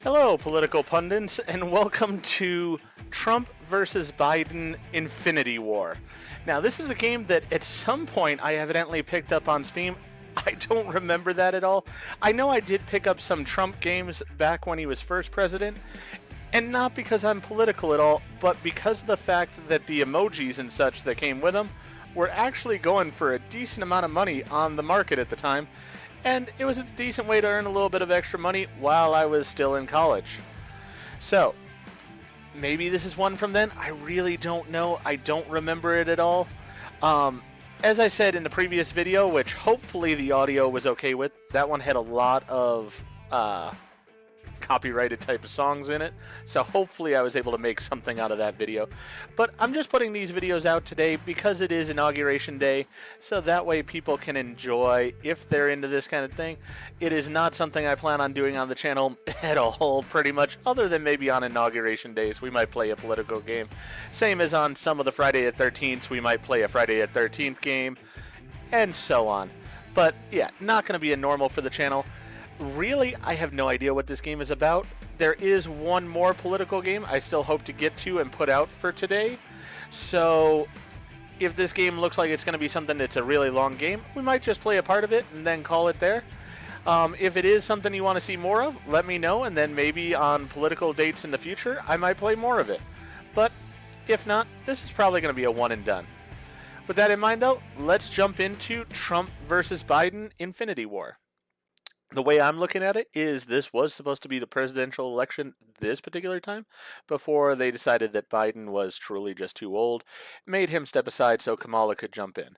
Hello, political pundits, and welcome to Trump versus Biden Infinity War. Now, this is a game that at some point I evidently picked up on Steam. I don't remember that at all. I know I did pick up some Trump games back when he was first president, and not because I'm political at all, but because of the fact that the emojis and such that came with them were actually going for a decent amount of money on the market at the time. And it was a decent way to earn a little bit of extra money while I was still in college. So, maybe this is one from then. I really don't know. I don't remember it at all. As I said in the previous video, which hopefully the audio was okay with, that one had a lot of copyrighted type of songs in it, so hopefully I was able to make something out of that video. But I'm just putting these videos out today because it is Inauguration Day, so that way people can enjoy if they're into this kind of thing. It is not something I plan on doing on the channel at all, pretty much, other than maybe on Inauguration Days we might play a political game. Same as on some of the Friday the 13th, we might play a Friday the 13th game, and so on. But yeah, not going to be a normal for the channel. Really, I have no idea what this game is about. There is one more political game I still hope to get to and put out for today. So, if this game looks like it's going to be something that's a really long game, we might just play a part of it and then call it there. If it is something you want to see more of, let me know, and then maybe on political dates in the future, I might play more of it. But if not, this is probably going to be a one and done. With that in mind, though, let's jump into Trump versus Biden Infinity War. The way I'm looking at it is this was supposed to be the presidential election this particular time before they decided that Biden was truly just too old, made him step aside so Kamala could jump in.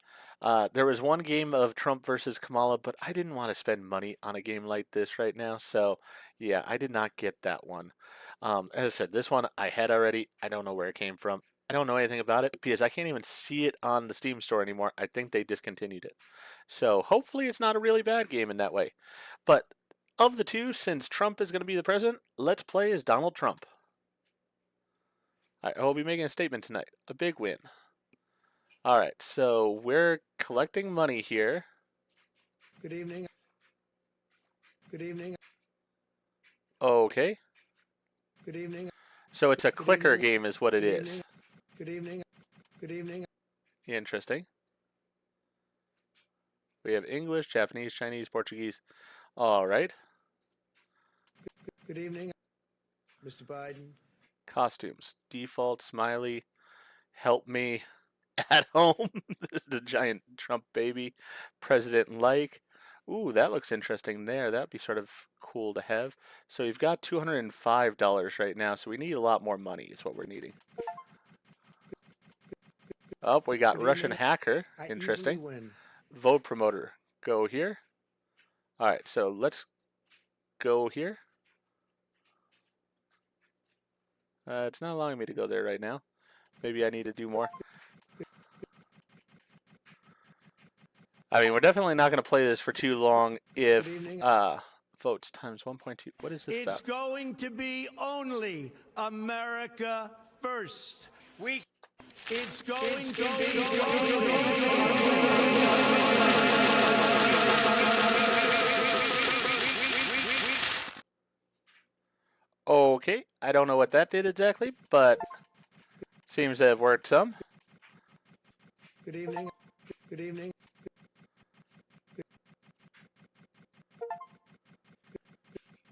There was one game of Trump versus Kamala, but I didn't want to spend money on a game like this right now, so yeah, I did not get that one. As I said, this one I had already. I don't know where it came from. I don't know anything about it because I can't even see it on the Steam store anymore. I think they discontinued it. So hopefully it's not a really bad game in that way. But of the two, since Trump is going to be the president, let's play as Donald Trump. I will be making a statement tonight. A big win. Alright, so we're collecting money here. Good evening. Good evening. Okay. Good evening. So it's a clicker game is what it is. Good evening. Good evening. Interesting. We have English, Japanese, Chinese, Portuguese. Alright. Good evening, Mr. Biden. Costumes. Default, smiley, help me at home. The giant Trump baby. President-like. Ooh, that looks interesting there. That'd be sort of cool to have. So you've got $205 right now, so we need a lot more money is what we're needing. Oh, we got Russian hacker. Interesting. Vote promoter. Go here. Alright, so let's go here. It's not allowing me to go there right now. Maybe I need to do more. I mean, we're definitely not going to play this for too long if votes times 1.2. What is this about? It's going to be only America first. It's going to be Okay, I don't know what that did exactly, but seems to have worked some. Good evening. Good evening.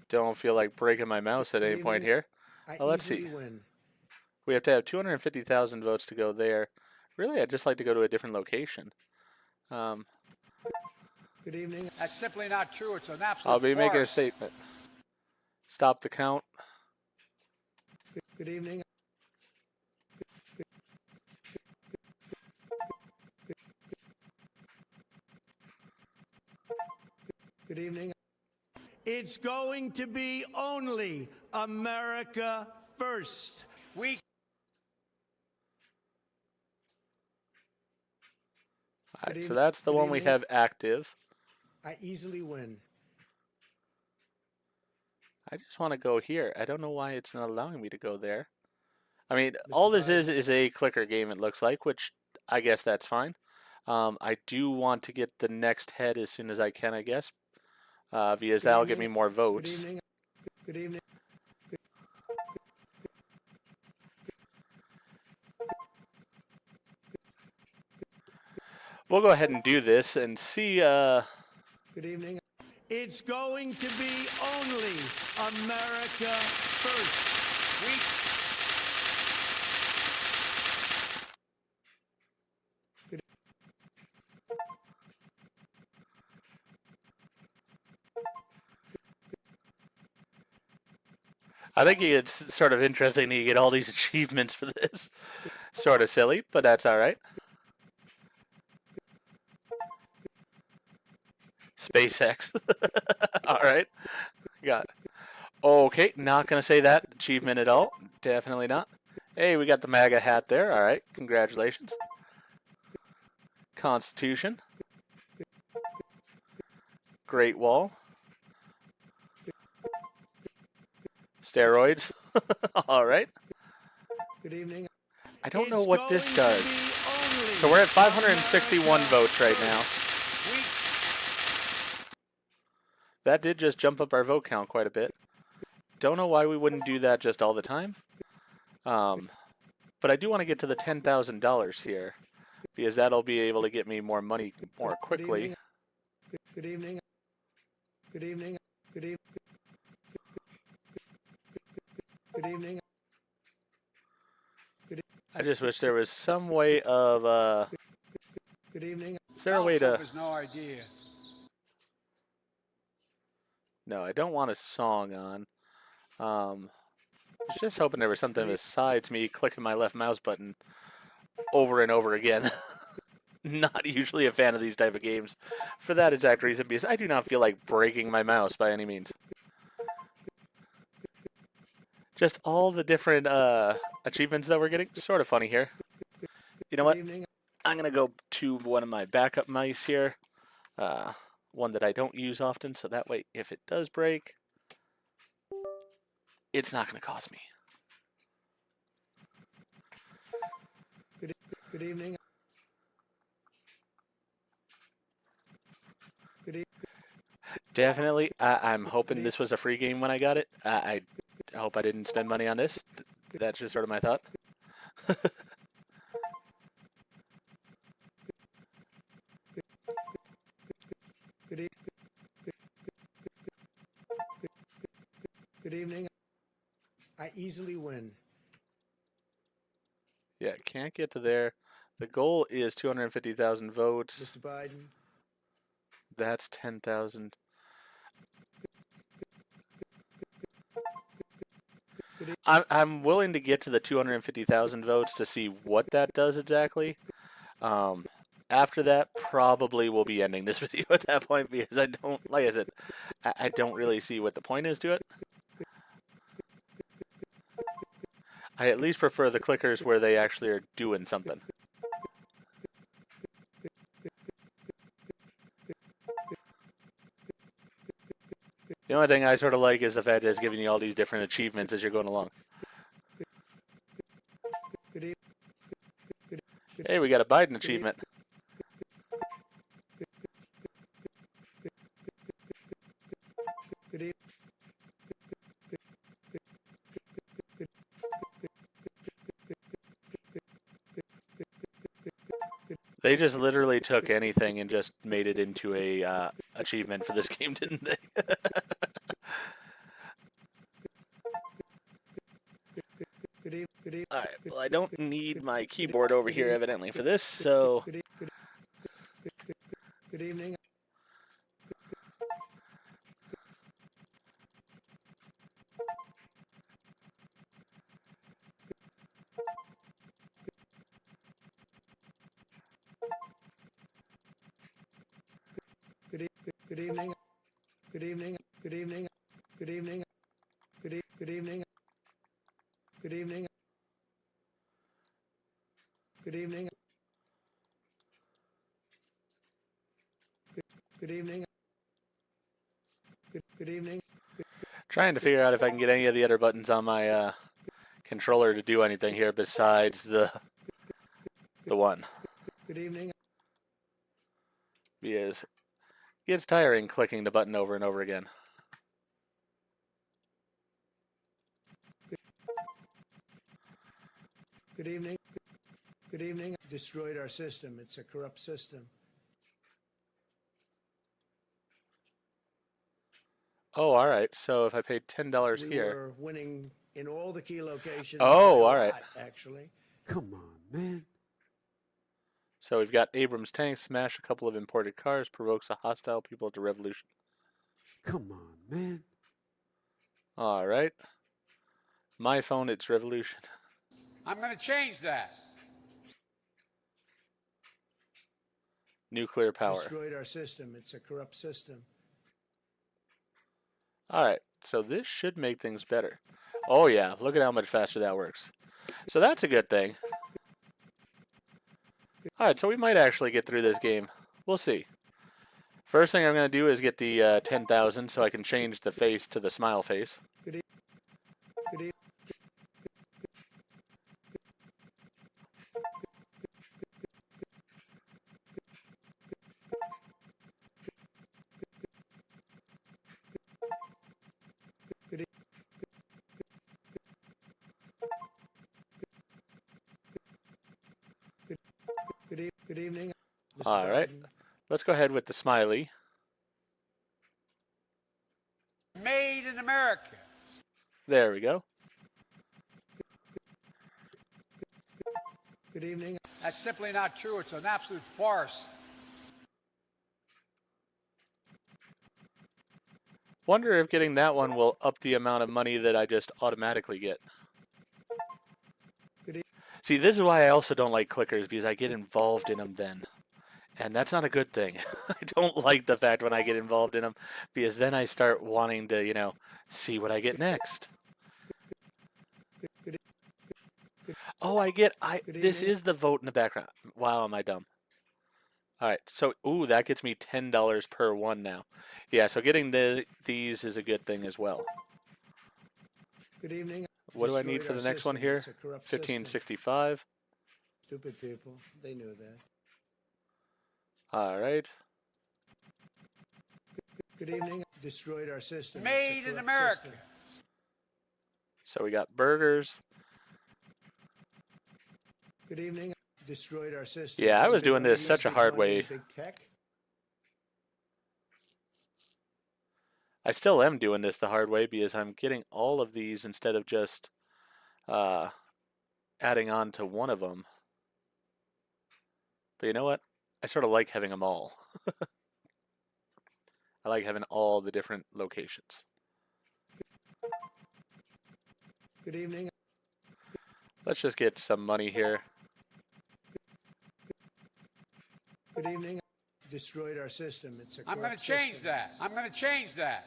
Don't feel like breaking my mouse at any point here. Well, let's see. We have to have 250,000 votes to go there. Really, I'd just like to go to a different location. Good evening. That's simply not true. It's an absolute I'll be making a farce. statement. Stop the count. Good evening. Good evening. It's going to be only America first. Alright, so that's the one we have active. I easily win. I just want to go here. I don't know why it's not allowing me to go there. I mean, all this is a clicker game, it looks like, which I guess that's fine. I do want to get the next head as soon as I can, I guess. Because that'll get me more votes. Good evening. we'll go ahead and do this and see. Good evening. It's going to be only America first. I think it's sort of interesting that you get all these achievements for this. Sort of silly, but that's all right. SpaceX. All right. Got it. Okay, not going to say that achievement at all. Definitely not. Hey, we got the MAGA hat there. All right. Congratulations. Constitution. Great Wall. Steroids. All right. Good evening. I don't know what this does. So we're at 561 votes right now. That did just jump up our vote count quite a bit. Don't know why we wouldn't do that just all the time. But I do want to get to the $10,000 here, because that'll be able to get me more money more quickly. Good evening. Good evening. Good evening. Good evening. I just wish there was some way of, Good evening. is there a way to... There's no idea. No, I don't want a song on. I was just hoping there was something besides me clicking my left mouse button over and over again. Not usually a fan of these type of games for that exact reason, because I do not feel like breaking my mouse by any means. Just all the different achievements that we're getting. Sort of funny here. You know what? I'm going to go to one of my backup mice here. One that I don't use often, so that way if it does break, it's not going to cost me. Good evening. Good evening. Definitely. I'm hoping this was a free game when I got it. I hope I didn't spend money on this. That's just sort of my thought. Good evening. I easily win. Yeah, can't get to there. The goal is 250,000 votes. Mr. Biden. That's 10,000. I'm willing to get to the 250,000 votes to see what that does exactly. After that, probably we'll be ending this video at that point, because I don't, like I said, I don't really see what the point is to it. I at least prefer the clickers where they actually are doing something. The only thing I sort of like is the fact that it's giving you all these different achievements as you're going along. Hey, we got a Biden achievement. They just literally took anything and just made it into a achievement for this game, didn't they? Alright, well, I don't need my keyboard over here, evidently, for this, so... Good evening. Good evening. Good evening. Good evening. Good evening. Good evening. Good evening. Good evening. Good evening. Good evening. Good evening. Trying to figure out if I can get any of the other buttons on my controller to do anything here besides the one. Good evening. Because it gets tiring clicking the button over and over again. Good evening. Good evening. Destroyed our system. It's a corrupt system. Oh, all right. So if I paid $10 We here. were winning in all the key locations. Oh, by a all right. lot, actually. Come on, man. So we've got Abrams tanks, smash a couple of imported cars, provokes a hostile people to revolution. Come on, man. All right. My phone, it's revolution. I'm going to change that. Nuclear power. Destroyed our system. It's a corrupt system. All right. So this should make things better. Oh, yeah. Look at how much faster that works. So that's a good thing. All right. So we might actually get through this game. We'll see. First thing I'm going to do is get the 10,000 so I can change the face to the smile face. Good e- good e- good e- good evening, Mr. All right. Biden. Let's go ahead with the smiley. Made in America. There we go. Good evening. That's simply not true. It's an absolute farce. Wonder if getting that one will up the amount of money that I just automatically get. Good e- See, this is why I also don't like clickers, because I get involved in them then. And that's not a good thing. I don't like the fact when I get involved in them, because then I start wanting to, you know, see what I get next. good e- Oh, this is the vote in the background. Wow, am I dumb. All right, so, ooh, that gets me $10 per one now. Yeah, so getting these is a good thing as well. Good evening. What do I need Destroyed for our the next one system. here? It's a corrupt system. 1565. Stupid people. They knew that. All right. Good evening. Destroyed our system. Made It's a in corrupt America. system. So we got burgers. Good evening. Destroyed our system. Yeah, I was Big doing this money, such a big hard money, way. Big tech. I still am doing this the hard way because I'm getting all of these instead of just adding on to one of them. But you know what? I sort of like having them all. I like having all the different locations. Good evening. Let's just get some money here. Good evening. Destroyed our system. It's a I'm going to corrupt change system. that. I'm going to change that.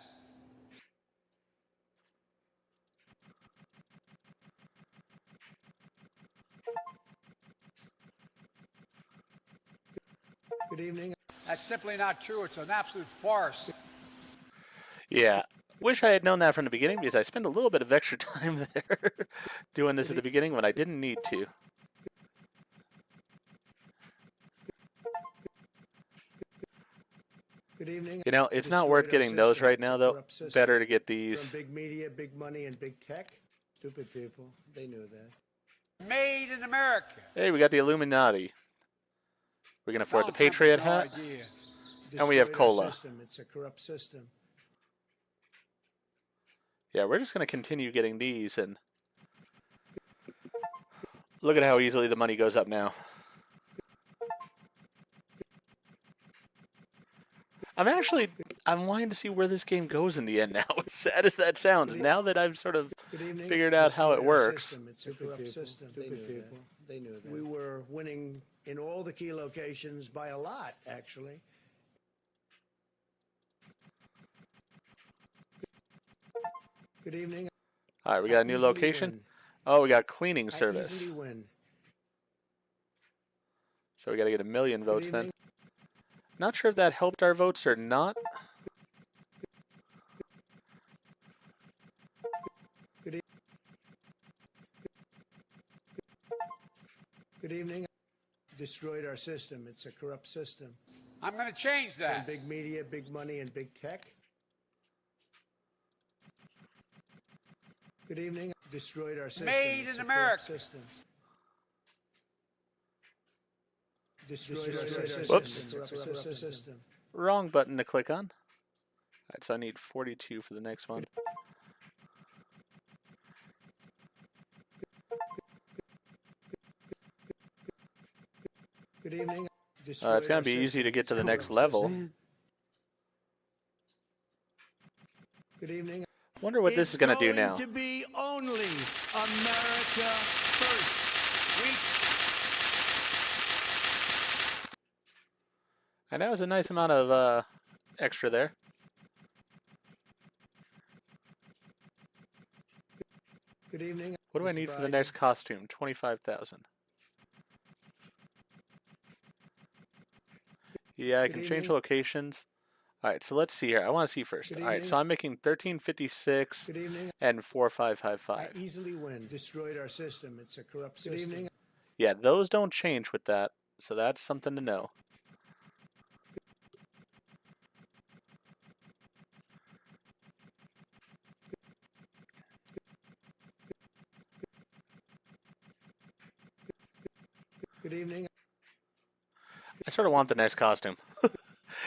Good evening. That's simply not true. It's an absolute farce. Yeah. Wish I had known that from the beginning because I spent a little bit of extra time there doing this at the beginning when I didn't need to. Good evening. You know, it's not worth Destroyed our getting those system. right It's a now, though. corrupt system. Better to get From these. big media, big money, and big tech. Stupid people. They knew that. Made in America. Hey, we got the Illuminati. We can afford the Nonsense, Patriot no hat. idea. And we have Destroyed our cola. System. It's a corrupt system. Yeah, we're just going to continue getting these, and look at how easily the money goes up now. I'm wanting to see where this game goes in the end now, as sad as that sounds. Now that I've sort of Good evening. figured out how it Destroyed our works. System. It's a corrupt system. They knew that. They knew that. We were winning in all the key locations by a lot, actually. Good evening. All right, we got a new Easily location. win. Oh, we got cleaning I service. easily win. So we got to get 1 million votes then. evening. Not sure if that helped our votes or not. Good evening. Destroyed our system. It's a corrupt system. I'm going to change From that. big media, big money, and big tech. Good evening. Destroyed our system. Made It's in a corrupt America. System. Destroyed our system. Whoops. It's a corrupt system. Wrong button to click on. Alright, so I need 42 for the next one. Good evening. It's Destroyed going our to be easy system. to get to the It's a next corrupt level. system. Man. Good evening. Wonder what this is going to do now. It's going to be only America first. And that was a nice amount of extra there. Good evening. What do I Mr. need for the Biden. next costume? 25,000. Yeah, I Good can change evening. locations. Alright, so let's see here. I want to see first. Good Alright, evening. so I'm making 1356 Good evening. and I 4555. easily win. Destroyed our system. It's a corrupt system. Good evening. Yeah, those don't change with that, so that's something to know. Good evening. I sort of want the next costume.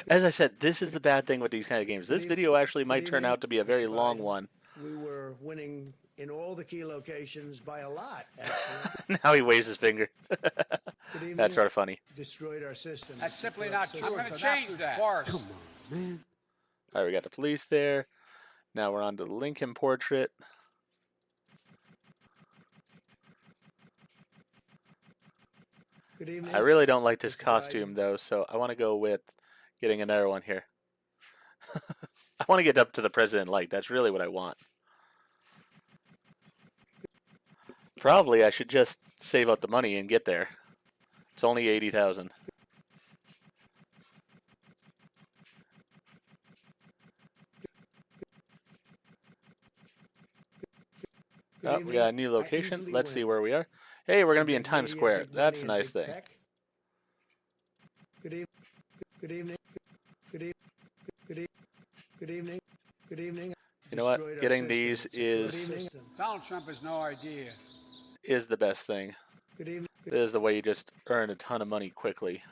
As I said, this is the bad thing with these kind of games. This video actually might turn out to be a very long one. We were winning in all the key locations by a lot, actually. Now he waves his finger. Good evening. That's sort of funny. Destroyed our system. That's It's a simply corrupt not true. system. I'm going to change that. Farce. Come on, man. Alright, we got the police there. Now we're on to the Lincoln portrait. Good evening. I really don't like this Mr. costume, Biden. though, so I want to go with getting another one here. I want to get up to the president light. That's really what I want. Probably I should just save up the money and get there. It's only 80,000. Good Oh, we evening. got a new I location. easily Let's see win. where we are. Hey, we're going to be in Big Times media, Square. big That's a money, and nice big thing. tech. Good evening. Good evening. Good evening. Good evening. Good evening. Good evening. You know what? Destroyed our Getting system. these It's a corrupt is system. Donald Trump has no idea. the best thing. Good evening. This is the way you just earn a ton of money quickly.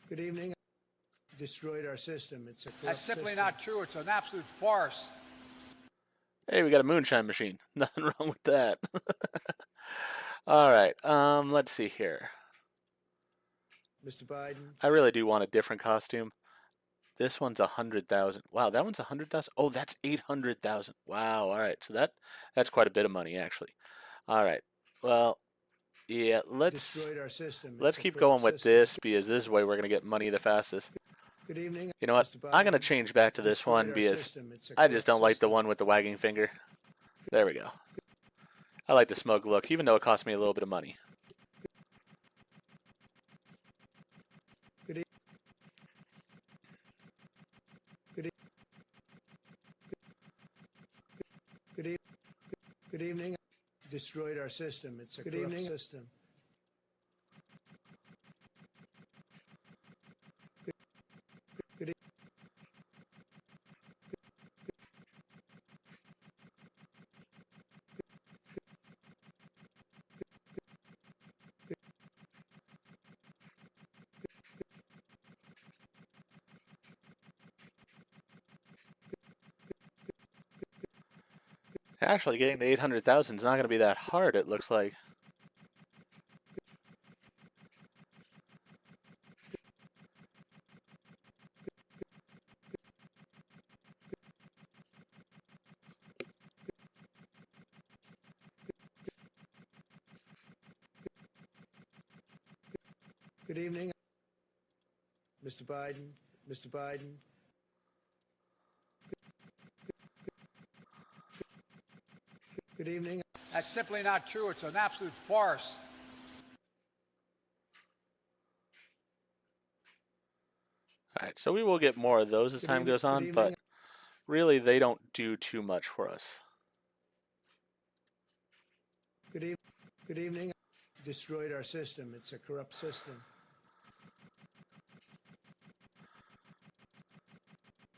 Good evening. Destroyed our system. It's a corrupt That's simply system. not true. It's an absolute farce. Hey, we got a moonshine machine. Nothing wrong with that. All right. Let's see here. Mr. Biden. I really do want a different costume. This one's 100,000. Wow, that one's 100,000. Oh, that's 800,000. Wow. All right. So that's quite a bit of money actually. All right. Well, yeah, Destroyed our system. let's It's a keep corrupt going with system. this because this is the way we're going to get money the fastest. Good evening. You know what? Mr. I'm going to Biden. change back to this Destroyed one our because system. It's a I just corrupt don't like the system. one with the wagging finger. There we go. I like the smug look, even though it cost me a little bit of money. Good evening. Good evening. Good evening. Good evening. Destroyed our system. It's a good corrupt system. Good evening. Actually, getting to 800,000 is not going to be that hard, it looks like. Good evening. Mr. Biden. Mr. Biden. Good evening. That's simply not true. It's an absolute farce. Alright, so we will get more of those as Good time evening. goes Good on, evening. but really they don't do too much for us. Good evening. Good evening. Destroyed our system. It's a corrupt system.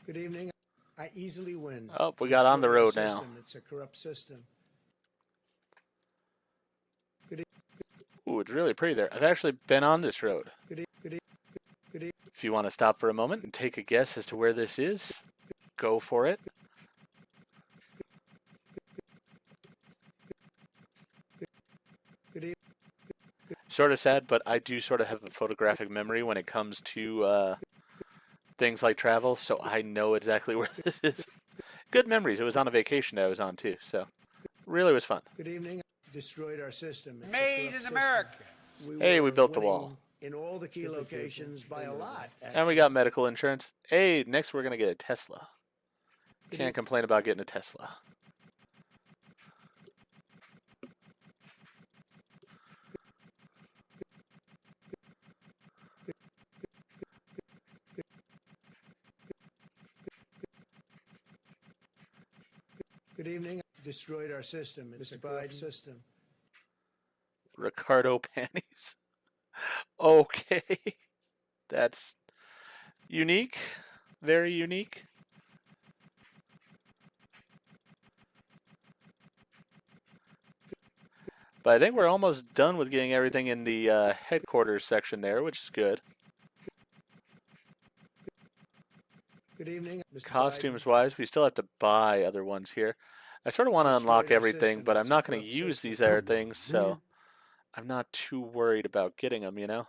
Good evening. I easily win. Oh, we got on the Destroyed our road now. system. It's a corrupt system. Ooh, it's really pretty there. I've actually been on this road. Good, good, If you want to stop for a moment and take a guess as to where this is, go for it. good, Sort of sad, but I do sort of have a photographic memory when it comes to things like travel, so I know exactly where this is. Good memories. It was on a vacation that I was on too, so really was fun. good evening. Destroyed our system. It's a Made corrupt in system. America. Hey, we were built the winning wall. in all the key locations by a lot. And we got medical insurance. Hey, next we're going to get a Tesla. Good Can't eve- complain about getting a Tesla. Good evening. Destroyed our system. It's a corrupt system. Ricardo panties. Okay. That's unique. Very unique. But I think we're almost done with getting everything in the headquarters section there, which is good. Good evening. Mr. Costumes wise, we still have to buy other ones here. I sort of want to unlock Destroyed our everything, system. but I'm It's a not going to corrupt use system. these other Come on, things, so man. I'm not too worried about getting them, you know?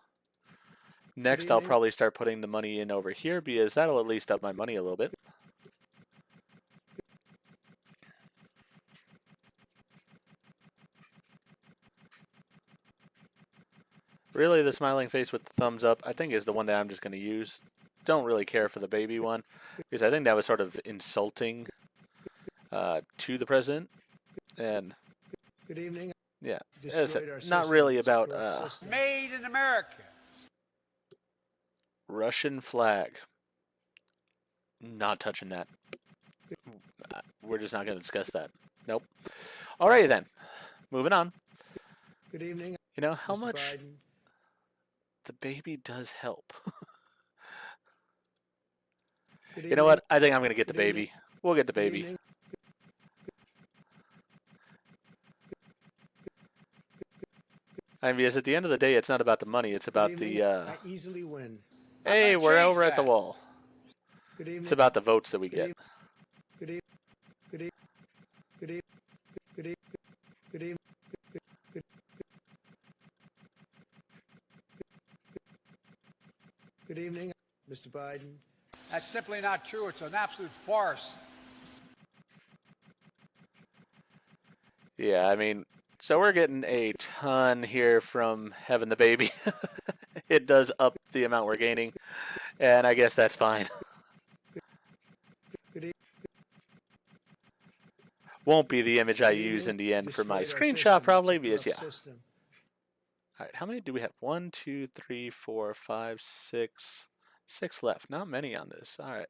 Next, Good I'll evening. probably start putting the money in over here because that'll at least up my money a little bit. Really, the smiling face with the thumbs up, I think is the one that I'm just going to use. Don't really care for the baby one because I think that was sort of insulting to the president. And Good evening. yeah, as I Destroyed said, our not system. really It's a about corrupt system. Made in America. Russian flag. Not touching that. We're just not going to discuss that. Nope. Alrighty then. Moving on. Good evening. You know how Mr. much Biden. the baby does help. Good You know evening. what? I think I'm going to get the Good evening. baby. We'll get the Good baby. evening. I mean, because at the end of the day, it's not about the money. It's Good about evening. the, I easily win. hey, gonna we're change over at the that. wall. Good evening. It's about the votes that we Good get. evening. Good evening. Good evening. Good evening. Good evening. Good evening. Good Good evening, Mr. Biden. That's simply not true. It's an absolute farce. Yeah, I mean, so we're getting a ton here from having the baby. It does up the amount we're gaining, and I guess that's fine. Good evening. Won't be the image I Good use evening. in the end for my Destroyed our screenshot, system. probably, It's a because, yeah. corrupt system. All right, how many do we have? 1, 2, 3, 4, 5, 6. 6 left. Not many on this. All right.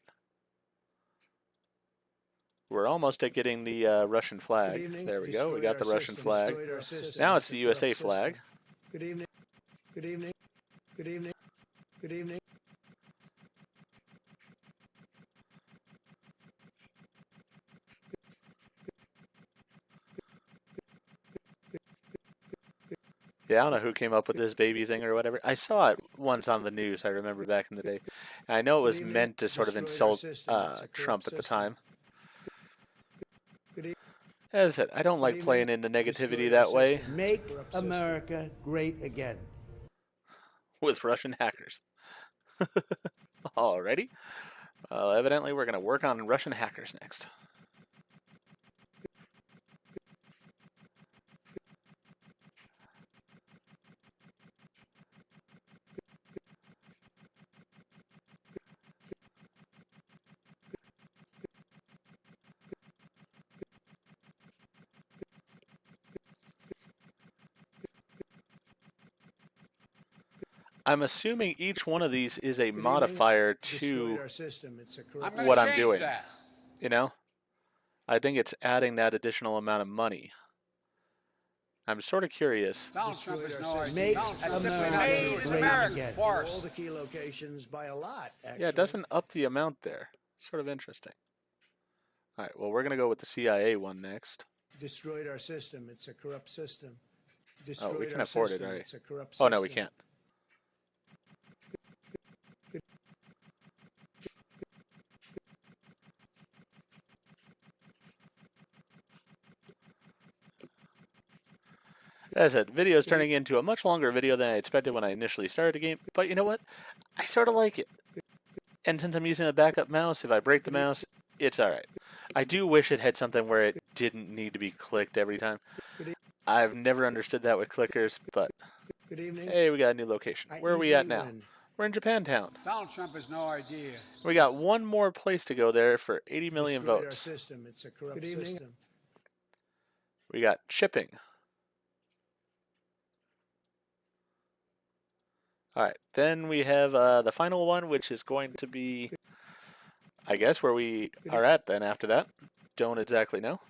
We're almost at getting the Russian Good flag. evening. There we go. We Destroyed got our the Russian system. flag. Destroyed our system. Now it's a the corrupt USA flag. system. Good evening. Good evening. Good evening. Good evening. Yeah, I don't know who came up with this baby thing or whatever. I saw it once on the news, I remember back in the day. And I know it was Good evening. meant to sort of Destroyed our insult system. It's a corrupt Trump at the system. time. Good evening. As I said, I don't like evening. playing into negativity Destroyed our that way system. Make Corrupt system. America great again. with Russian hackers. Alrighty. Well, evidently we're going to work on Russian hackers next. I'm assuming each one of these is a evening. modifier Destroyed to, our system. It's a I'm corrupt gonna What I'm change doing. that. you know, I think it's adding that additional amount of money. I'm sort of curious. Donald Trump Destroyed has our no system. idea. Make That's simply America not true. It's an great American again. All farce. the key locations by a lot, actually. Yeah, it doesn't up the amount there. Sort of interesting. All right, well, we're going to go with the CIA one next. Destroyed our system. It's a corrupt system. destroyed we can our afford it, system. right? It's a corrupt Oh, system. no, we can't. As I said, video is turning into a much longer video than I expected when I initially started the game, but you know what? I sort of like it. And since I'm using a backup mouse, if I break the mouse, it's alright. I do wish it had something where it didn't need to be clicked every time. I've never understood that with clickers, but Good evening. hey, we got a new location. I Where are we at easily now? win. We're in Japantown. Donald Trump has no idea. We got one more place to go there for 80 million Destroyed our votes. system. It's a corrupt system. We got shipping. Alright, then we have the final one, which is going to be, I guess, where we are at then after that. Don't exactly know.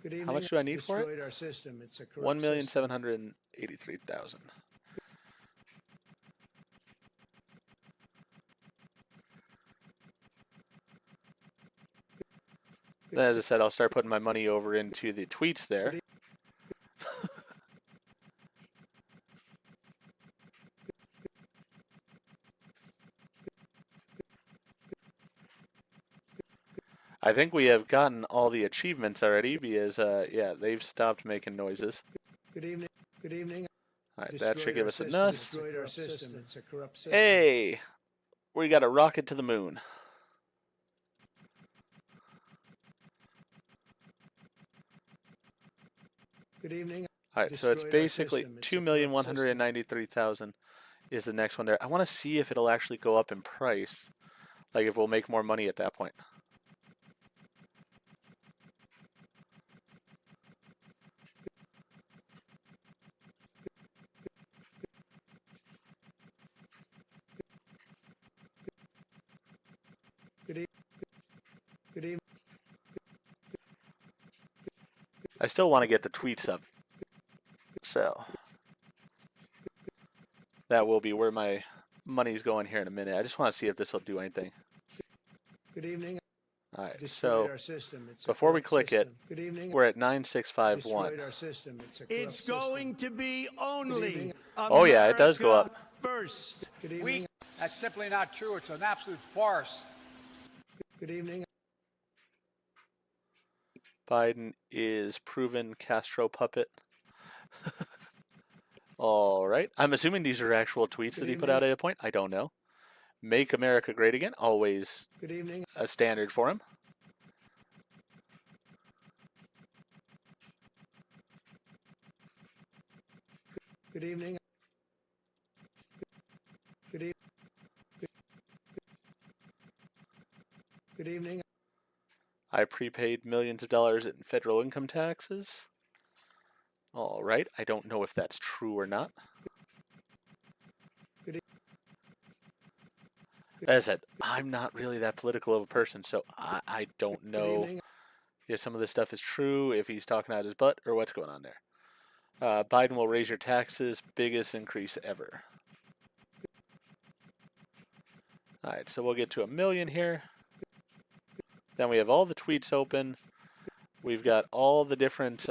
Good evening. How much do I need for it? Destroyed our system. It's a corrupt system. 1,783,000. Then, as I said, I'll start putting my money over into the tweets there. I think we have gotten all the achievements already because, yeah, they've stopped making noises. Good evening. Good evening. All right, that should give us system. enough. Destroyed our system. It's a corrupt system. Hey, we got a rocket to the moon. Good evening. All right, so it's basically 2,193,000 is the next one there. I want to see if it'll actually go up in price, like if we'll make more money at that point. Good evening. I still want to get the tweets up, so that will be where my money's going here in a minute. I just want to see if this will do anything. Good evening. All right, Destroyed so our system. It's a before we corrupt click it, system. Good evening. we're at 9651. Destroyed our system. It's a corrupt It's going to be only Oh, yeah, it does go up. first. Good evening. Weak. That's simply not true. It's an absolute farce. Good evening. Biden is proven Castro puppet. All right. I'm assuming these are actual tweets that he put out at a point. I don't know. Make America Great Again. Always Good evening. a standard for him. Good evening. Good evening. Good evening. I prepaid millions of dollars in federal income taxes. All right. I don't know if that's true or not. As I said, I'm not really that political of a person, so I don't know if some of this stuff is true, if he's talking out his butt, or what's going on there. Biden will raise your taxes, biggest increase ever. All right, so we'll get to 1 million here. Then we have all the tweets open. We've got all the different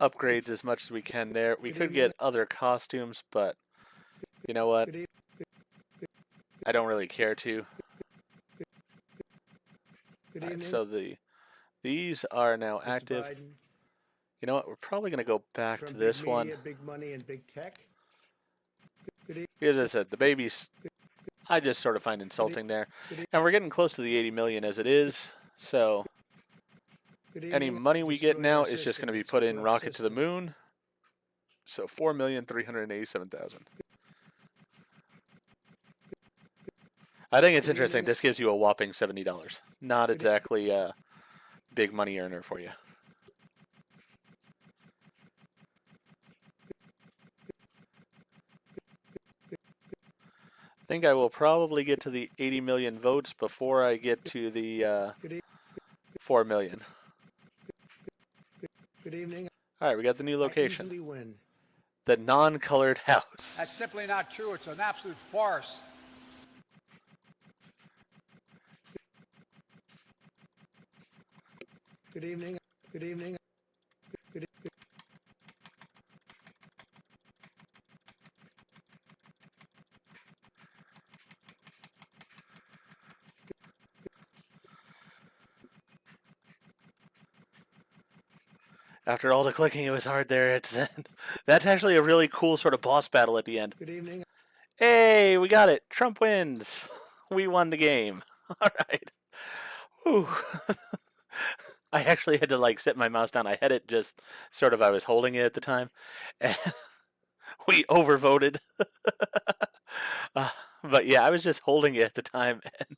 upgrades as much as we can there. We could get other costumes, but you know what? I don't really care to. All right, so these are now active. Biden, You know what? We're probably going to go back to from this big one. media, big money, and big tech. As I said, the babies, I just sort of find insulting there. And we're getting close to the 80 million as it is, so any money we get now is just going to be put in rocket to the moon. So 4,387,000. I think it's interesting. This gives you a whopping $70. Not exactly a big money earner for you. I think I will probably get to the 80 million votes before I get to the 4 million. Good evening. All right, we got the new I location. easily win. The non-colored house. That's simply not true. It's an absolute farce. Good evening. Good evening. Good, good, After all the clicking, it was hard there at the end. That's actually a really cool sort of boss battle at the end. good evening. Hey, we got it. Trump wins. We won the game. All right. Whew. I actually had to like set my mouse down. I had it just sort of, I was holding it at the time. And we overvoted. uh, but yeah, I was just holding it at the time. And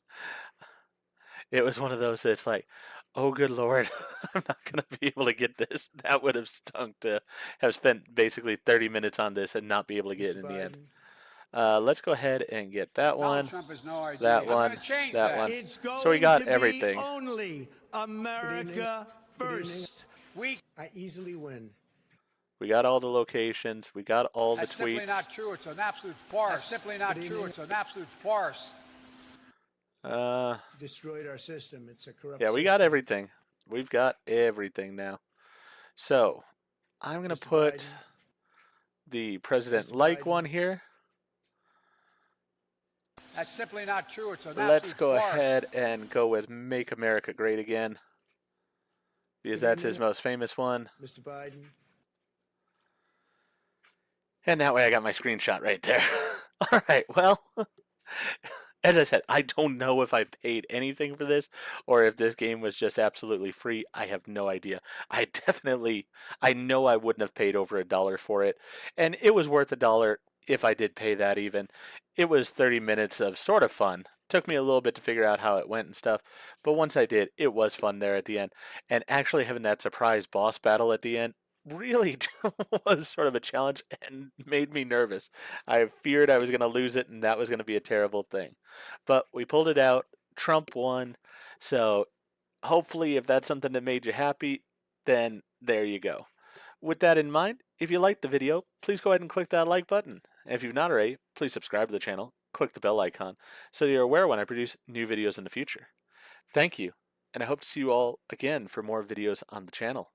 it was one of those that's like, oh, good Lord, I'm not going to be able to get this. That would have stunk to have spent basically 30 minutes on this and not be able to get it in the end. Let's go ahead and get that Donald one, Trump has no idea. that I'm one, going to change that that. one. It's going So we got to be everything. only America first. I easily win. We got all the locations. We got all the That's simply tweets. not true. It's an absolute farce. That's simply not Good true. evening. It's an absolute farce. Destroyed our system. It's a corrupt Yeah, we got system. everything. We've got everything now. So I'm going to Mr. put Biden. the president-like Biden. one here. That's simply not true. It's an Let's absolute go farce. ahead and go with Make America Great Again, because Good that's his evening. most famous one. Mr. Biden. And that way I got my screenshot right there. All right, well, as I said, I don't know if I paid anything for this or if this game was just absolutely free. I have no idea. I know I wouldn't have paid over $1 for it. And it was worth $1 if I did pay that even. It was 30 minutes of sort of fun. Took me a little bit to figure out how it went and stuff. But once I did, it was fun there at the end. And actually having that surprise boss battle at the end really was sort of a challenge and made me nervous. I feared I was going to lose it and that was going to be a terrible thing. But we pulled it out. Trump won. So hopefully, if that's something that made you happy, then there you go. With that in mind, if you liked the video, please go ahead and click that like button. And if you've not already, please subscribe to the channel, click the bell icon, so you're aware when I produce new videos in the future. Thank you, and I hope to see you all again for more videos on the channel.